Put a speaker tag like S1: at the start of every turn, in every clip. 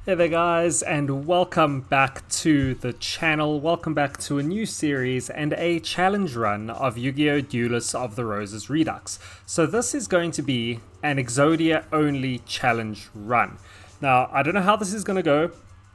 S1: Hey there guys, and welcome back to the channel. Welcome back to a new series and a challenge run of Yu-Gi-Oh! Duelists of the Roses Redux. So this is going to be an Exodia only challenge run. Now, I don't know how this is going to go.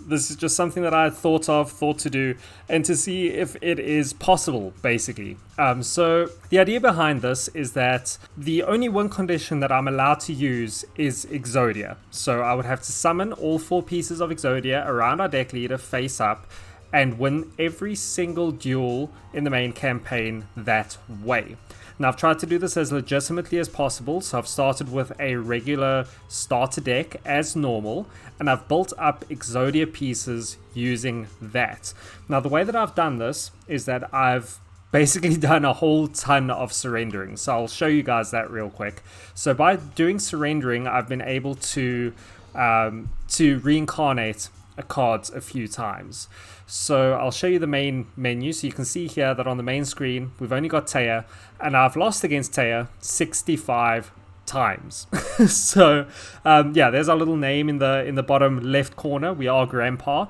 S1: This is just something that I thought to do, and to see if it is possible, basically. So the idea behind this is that the only win condition that I'm allowed to use is Exodia. So I would have to summon all 4 pieces of Exodia around our deck leader face up and win every single duel in the main campaign that way. Now, I've tried to do this as legitimately as possible, so I've started with a regular starter deck as normal, and I've built up Exodia pieces using that. Now, the way that I've done this is that I've basically done a whole ton of surrendering, so I'll show you guys that real quick. So by doing surrendering, I've been able to reincarnate cards a few times. So I'll show you the main menu. So you can see here that on the main screen we've only got Taya, and I've lost against Taya 65 times. So yeah, there's our little name in the bottom left corner. We are Grandpa.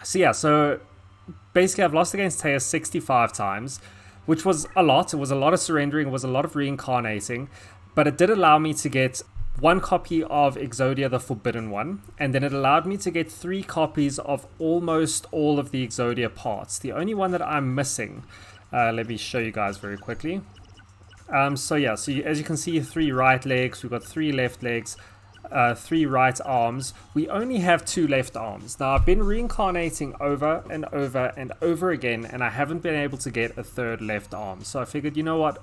S1: So basically I've lost against Taya 65 times, which was a lot. It was a lot of surrendering, it was a lot of reincarnating, but it did allow me to get 1 copy of Exodia the Forbidden One, and then it allowed me to get 3 copies of almost all of the Exodia parts. The only one that I'm missing, let me show you guys very quickly. As you can see, 3 right legs, we've got 3 left legs, 3 right arms. We only have 2 left arms. Now, I've been reincarnating over and over and over again, and I haven't been able to get a 3rd left arm. So I figured, you know what?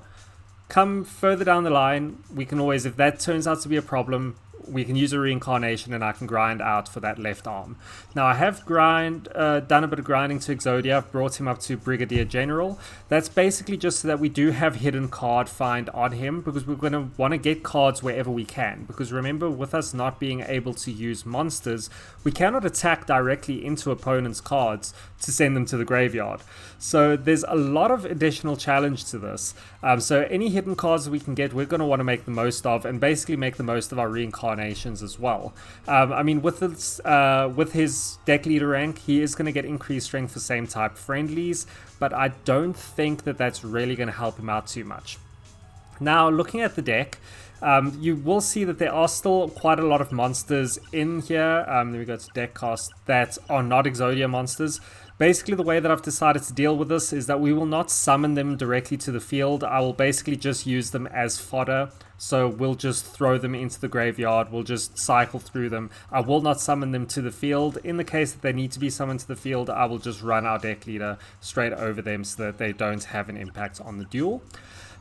S1: Come further down the line, we can always, if that turns out to be a problem, we can use a reincarnation and I can grind out for that left arm. Now, I have done a bit of grinding to Exodia. I've brought him up to Brigadier General. That's basically just so that we do have hidden card find on him, because we're going to want to get cards wherever we can. Because remember, with us not being able to use monsters, we cannot attack directly into opponents' cards to send them to the graveyard. So there's a lot of additional challenge to this. So any hidden cards we can get, we're going to want to make the most of, and basically make the most of our reincarnations as well. I mean, with his deck leader rank, he is going to get increased strength for same type friendlies, but I don't think that that's really going to help him out too much. Now, looking at the deck, you will see that there are still quite a lot of monsters in here. Then we go to deck cost that are not Exodia monsters. Basically, the way that I've decided to deal with this is that we will not summon them directly to the field. I will basically just use them as fodder. So we'll just throw them into the graveyard. We'll just cycle through them. I will not summon them to the field. In the case that they need to be summoned to the field, I will just run our deck leader straight over them so that they don't have an impact on the duel.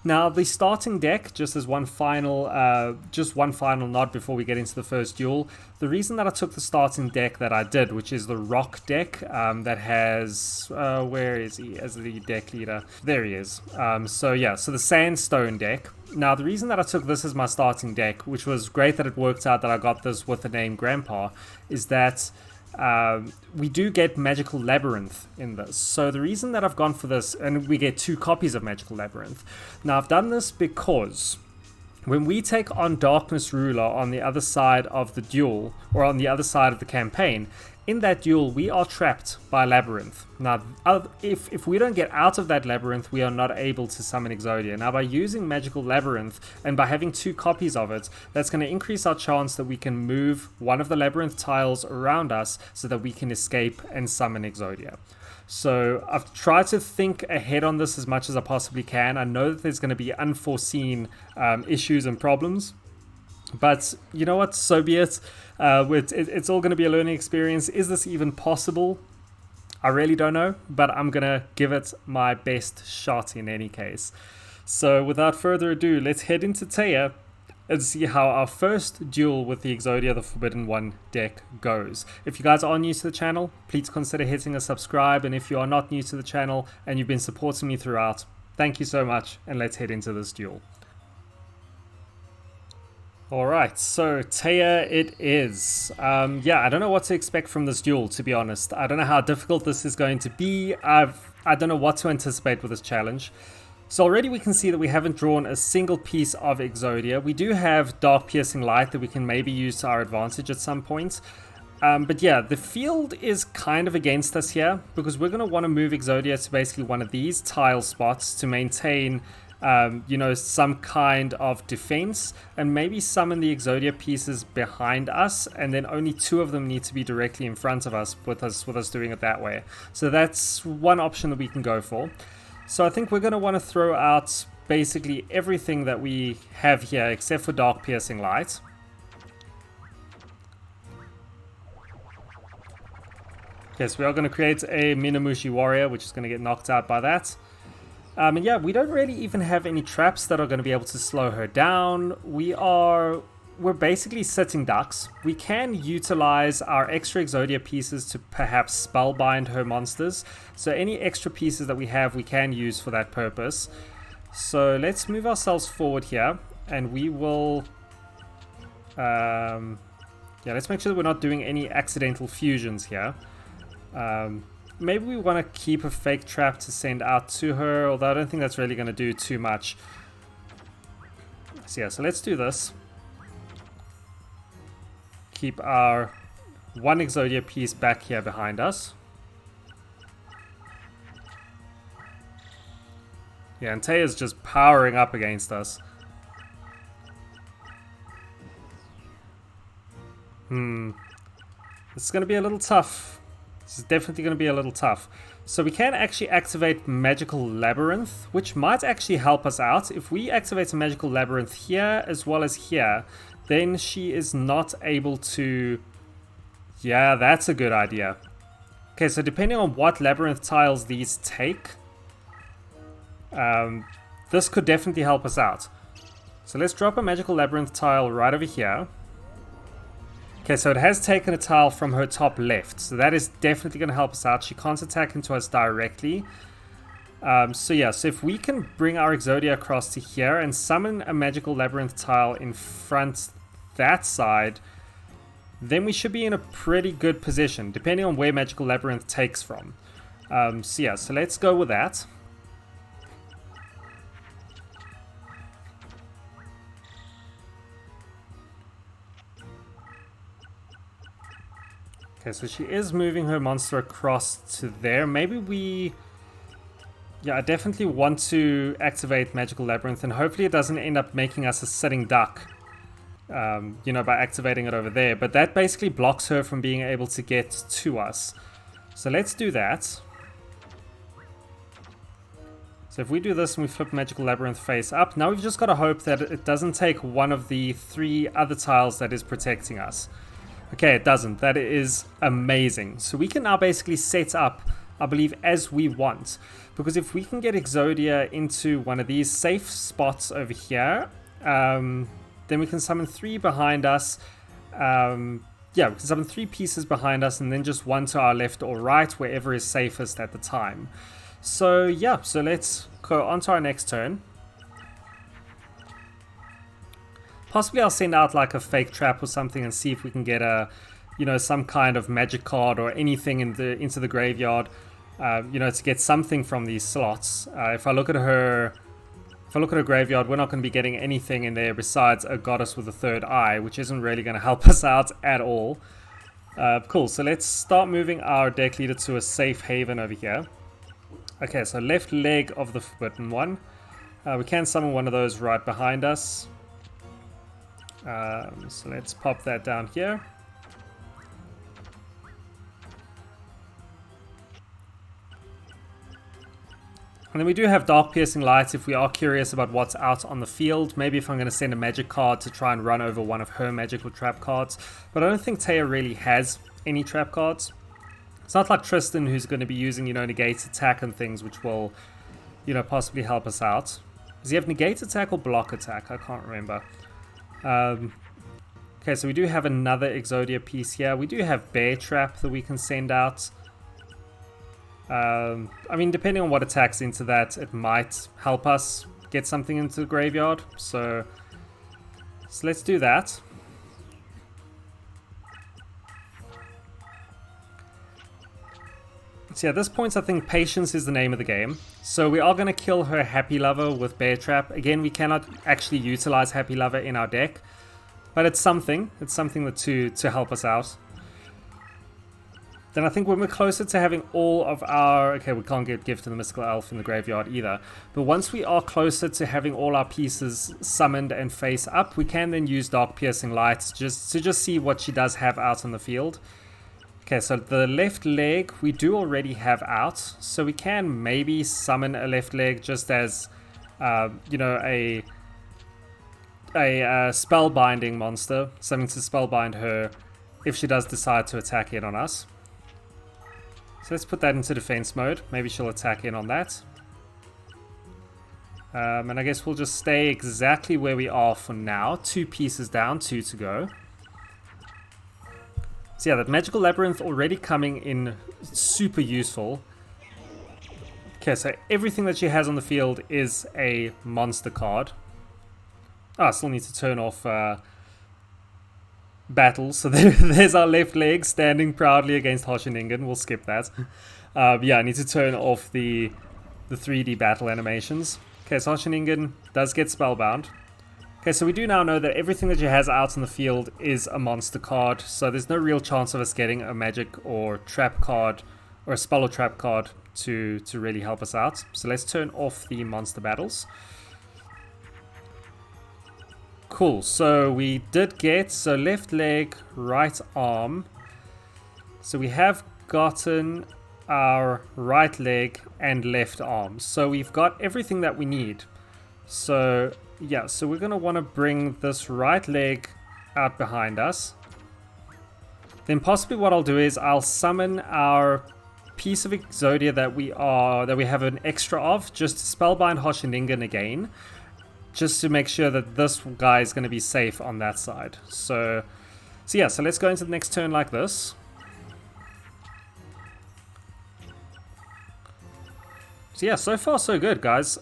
S1: Now, the starting deck, just as one final nod before we get into the first duel, the reason that I took the starting deck that I did, which is the rock deck, that has, where is he as the deck leader? There he is. So the sandstone deck. Now, the reason that I took this as my starting deck, which was great that it worked out that I got this with the name Grandpa, is that we do get Magical Labyrinth in this. So the reason that I've gone for this, and we get 2 copies of Magical Labyrinth. Now, I've done this because when we take on Darkness Ruler on the other side of the duel, or on the other side of the campaign, in that duel we are trapped by Labyrinth. Now, if we don't get out of that Labyrinth, we are not able to summon Exodia. Now, by using Magical Labyrinth and by having 2 copies of it, that's going to increase our chance that we can move one of the Labyrinth tiles around us so that we can escape and summon Exodia. So I've tried to think ahead on this as much as I possibly can. I know that there's going to be unforeseen issues and problems, but you know what, so be it. It's all going to be a learning experience. Is this even possible? I really don't know, but I'm going to give it my best shot in any case. So without further ado, let's head into Taya and see how our first duel with the Exodia the Forbidden One deck goes. If you guys are new to the channel, please consider hitting a subscribe, and if you are not new to the channel and you've been supporting me throughout, thank you so much, and let's head into this duel. Alright, so Taya it is. I don't know what to expect from this duel, to be honest. I don't know how difficult this is going to be. I don't know what to anticipate with this challenge. So already we can see that we haven't drawn a single piece of Exodia. We do have Dark Piercing Light that we can maybe use to our advantage at some point. But yeah, the field is kind of against us here because we're going to want to move Exodia to basically one of these tile spots to maintain, you know, some kind of defense, and maybe summon the Exodia pieces behind us, and then only 2 of them need to be directly in front of us with us doing it that way. So that's one option that we can go for. So I think we're going to want to throw out basically everything that we have here except for Dark Piercing Light. Okay, so we are going to create a Minamushi Warrior, which is going to get knocked out by that. And yeah, we don't really even have any traps that are going to be able to slow her down. We're basically sitting ducks. We can utilize our extra Exodia pieces to perhaps spellbind her monsters. So any extra pieces that we have, we can use for that purpose. So let's move ourselves forward here, and we will... yeah, let's make sure that we're not doing any accidental fusions here. Maybe we want to keep a fake trap to send out to her, although I don't think that's really going to do too much. So yeah, so let's do this. Keep our 1 Exodia piece back here behind us. Yeah, and Taya's just powering up against us. This is going to be a little tough. This is definitely going to be a little tough. So we can actually activate Magical Labyrinth, which might actually help us out. If we activate a Magical Labyrinth here as well as here, then she is not able to... Yeah, that's a good idea. Okay, so depending on what Labyrinth tiles these take, this could definitely help us out. So let's drop a Magical Labyrinth tile right over here. Okay, so it has taken a tile from her top left, so that is definitely going to help us out. She can't attack into us directly. So yeah, so if we can bring our Exodia across to here and summon a Magical Labyrinth tile in front that side, then we should be in a pretty good position, depending on where Magical Labyrinth takes from. So yeah, so let's go with that. Okay, so she is moving her monster across to there. Maybe we... Yeah, I definitely want to activate Magical Labyrinth, and hopefully it doesn't end up making us a sitting duck, you know, by activating it over there. But that basically blocks her from being able to get to us. So let's do that. So if we do this and we flip Magical Labyrinth face up, now we've just got to hope that it doesn't take one of the 3 other tiles that is protecting us. Okay, it doesn't. That is amazing. So we can now basically set up, I believe, as we want. Because if we can get Exodia into one of these safe spots over here, then we can summon 3 behind us. Yeah, we can summon 3 pieces behind us and then just 1 to our left or right, wherever is safest at the time. So yeah, so let's go on to our next turn. Possibly I'll send out like a fake trap or something and see if we can get a, you know, some kind of magic card or anything into the graveyard, you know, to get something from these slots. If I look at her graveyard, we're not going to be getting anything in there besides a goddess with a 3rd eye, which isn't really going to help us out at all. Cool, so let's start moving our deck leader to a safe haven over here. Okay, so left leg of the Forbidden One. We can summon one of those right behind us. So let's pop that down here. And then we do have Dark Piercing Light if we are curious about what's out on the field. Maybe if I'm going to send a magic card to try and run over one of her magical trap cards. But I don't think Taya really has any trap cards. It's not like Tristan, who's going to be using, you know, negate attack and things, which will, you know, possibly help us out. Does he have negate attack or block attack? I can't remember. Okay, so we do have another Exodia piece here. We do have Bear Trap that we can send out. I mean, depending on what attacks into that, it might help us get something into the graveyard. So let's do that. So yeah, at this point I think patience is the name of the game. So we are going to kill her Happy Lover with Bear Trap. Again, we cannot actually utilize Happy Lover in our deck, but it's something. It's something that to help us out. Then I think when we're closer to having all of our... Okay, we can't get Gift to the Mystical Elf in the graveyard either. But once we are closer to having all our pieces summoned and face up, we can then use Dark Piercing Light just to see what she does have out on the field. Okay, so the left leg we do already have out. So we can maybe summon a left leg just as, you know, a spellbinding monster. Something to spellbind her if she does decide to attack in on us. So let's put that into defense mode. Maybe she'll attack in on that. And I guess we'll just stay exactly where we are for now. 2 pieces down, 2 to go. So yeah, that Magical Labyrinth already coming in super useful. Okay, so everything that she has on the field is a monster card. Oh, I still need to turn off... battle. So there's our left leg standing proudly against Hoshiningen. We'll skip that. Yeah, I need to turn off the 3D battle animations. Okay, so Hoshiningen does get spellbound. Okay, so we do now know that everything that she has out in the field is a monster card, so there's no real chance of us getting a magic or trap card or a spell or trap card to really help us out. So let's turn off the monster battles. Cool, so we did get, so left leg, right arm. So we have gotten our right leg and left arm. So we've got everything that we need. So yeah, so we're going to want to bring this right leg out behind us. Then possibly what I'll do is I'll summon our piece of Exodia that we have an extra of, just to spellbind Hoshiningen again. Just to make sure that this guy is going to be safe on that side. So yeah, so let's go into the next turn like this. So yeah, so far so good, guys.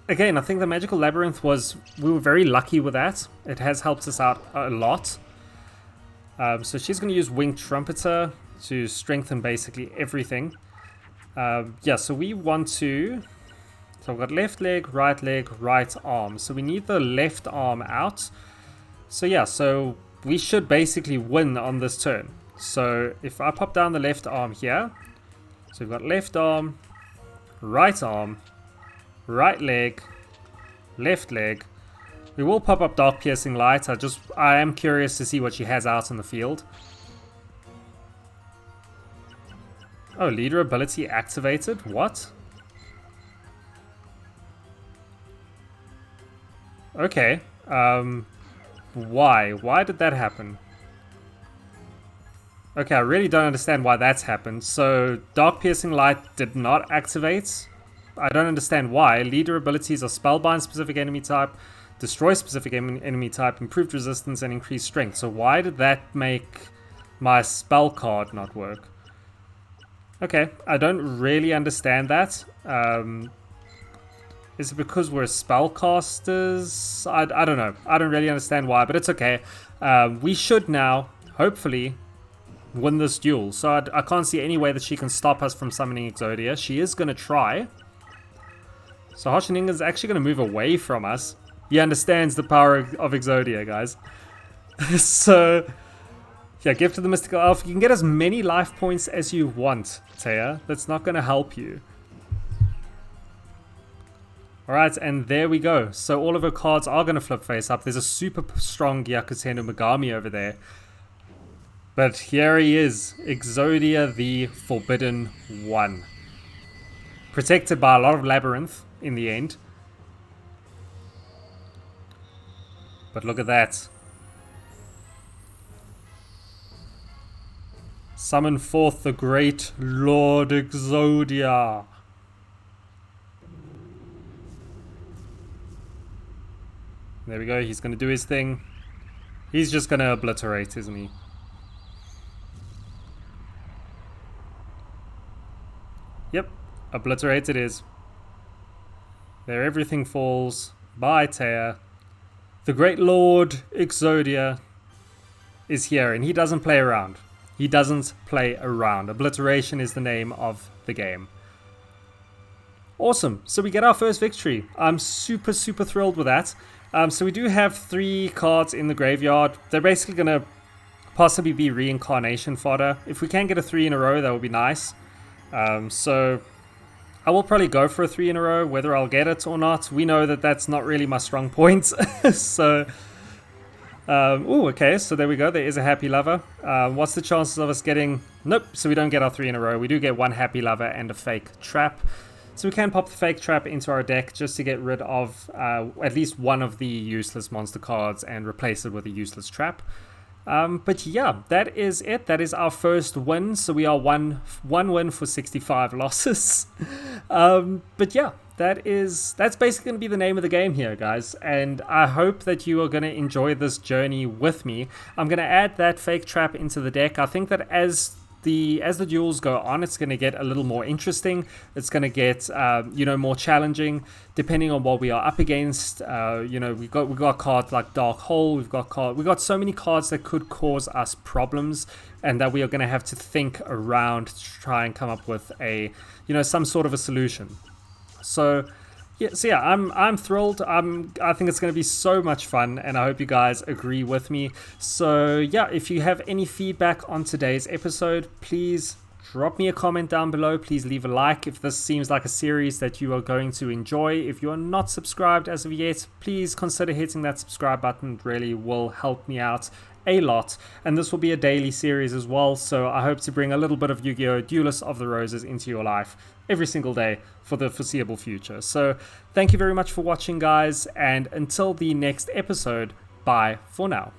S1: Again, I think the Magical Labyrinth we were very lucky with that. It has helped us out a lot. So she's going to use Winged Trumpeter to strengthen basically everything. Yeah, so we want to... So I've got left leg, right arm. So we need the left arm out. So yeah, so we should basically win on this turn. So if I pop down the left arm here. So we've got left arm, right leg, left leg. We will pop up Dark Piercing Light. I am curious to see what she has out in the field. Oh, leader ability activated? What? Okay, why? Why did that happen? Okay, I really don't understand why that's happened. So, Dark Piercing Light did not activate. I don't understand why. Leader abilities are Spellbind specific enemy type, Destroy specific enemy type, Improved resistance, and Increased strength. So why did that make my spell card not work? Okay, I don't really understand that. Is it because we're spellcasters? I don't know. I don't really understand why, but it's okay. We should now, hopefully, win this duel. So I can't see any way that she can stop us from summoning Exodia. She is going to try. So Hoshiningen is actually going to move away from us. He understands the power of Exodia, guys. So, yeah, Gift to the Mystical Elf. You can get as many life points as you want, Taya. That's not going to help you. Alright, and there we go. So all of her cards are going to flip face up. There's a super strong Gyakuten no Megami over there. But here he is, Exodia the Forbidden One. Protected by a lot of Labyrinth in the end. But look at that. Summon forth the Great Lord Exodia. There we go, he's going to do his thing. He's just going to obliterate, isn't he? Yep, obliterate it is. There everything falls. Bye, Taya. The Great Lord Exodia is here, and he doesn't play around. He doesn't play around. Obliteration is the name of the game. Awesome. So we get our first victory. I'm super thrilled with that. So we do have 3 cards in the graveyard. They're basically going to possibly be reincarnation fodder. If we can get a 3 in a row, that would be nice. So I will probably go for a 3 in a row, whether I'll get it or not. We know that that's not really my strong point. So, okay, so there we go. There is a happy lover. What's the chances of us getting... Nope, so we don't get our 3 in a row. We do get 1 happy lover and a fake trap. So we can pop the fake trap into our deck just to get rid of at least one of the useless monster cards and replace it with a useless trap. But yeah, that is it. That is our first win. So we are one win for 65 losses. But yeah, that's basically going to be the name of the game here, guys. And I hope that you are going to enjoy this journey with me. I'm going to add that fake trap into the deck. I think that as the duels go on, it's going to get a little more interesting. It's going to get more challenging depending on what we are up against. We got cards like Dark Hole. We got so many cards that could cause us problems, and that we are going to have to think around to try and come up with some sort of a solution. So yeah, I'm thrilled. I think it's going to be so much fun, and I hope you guys agree with me. So yeah, if you have any feedback on today's episode, please drop me a comment down below. Please leave a like if this seems like a series that you are going to enjoy. If you are not subscribed as of yet, please consider hitting that subscribe button. It really will help me out a lot, and this will be a daily series as well, so I hope to bring a little bit of Yu-Gi-Oh! Duelists of the Roses into your life every single day for the foreseeable future. So thank you very much for watching, guys, and until the next episode, bye for now.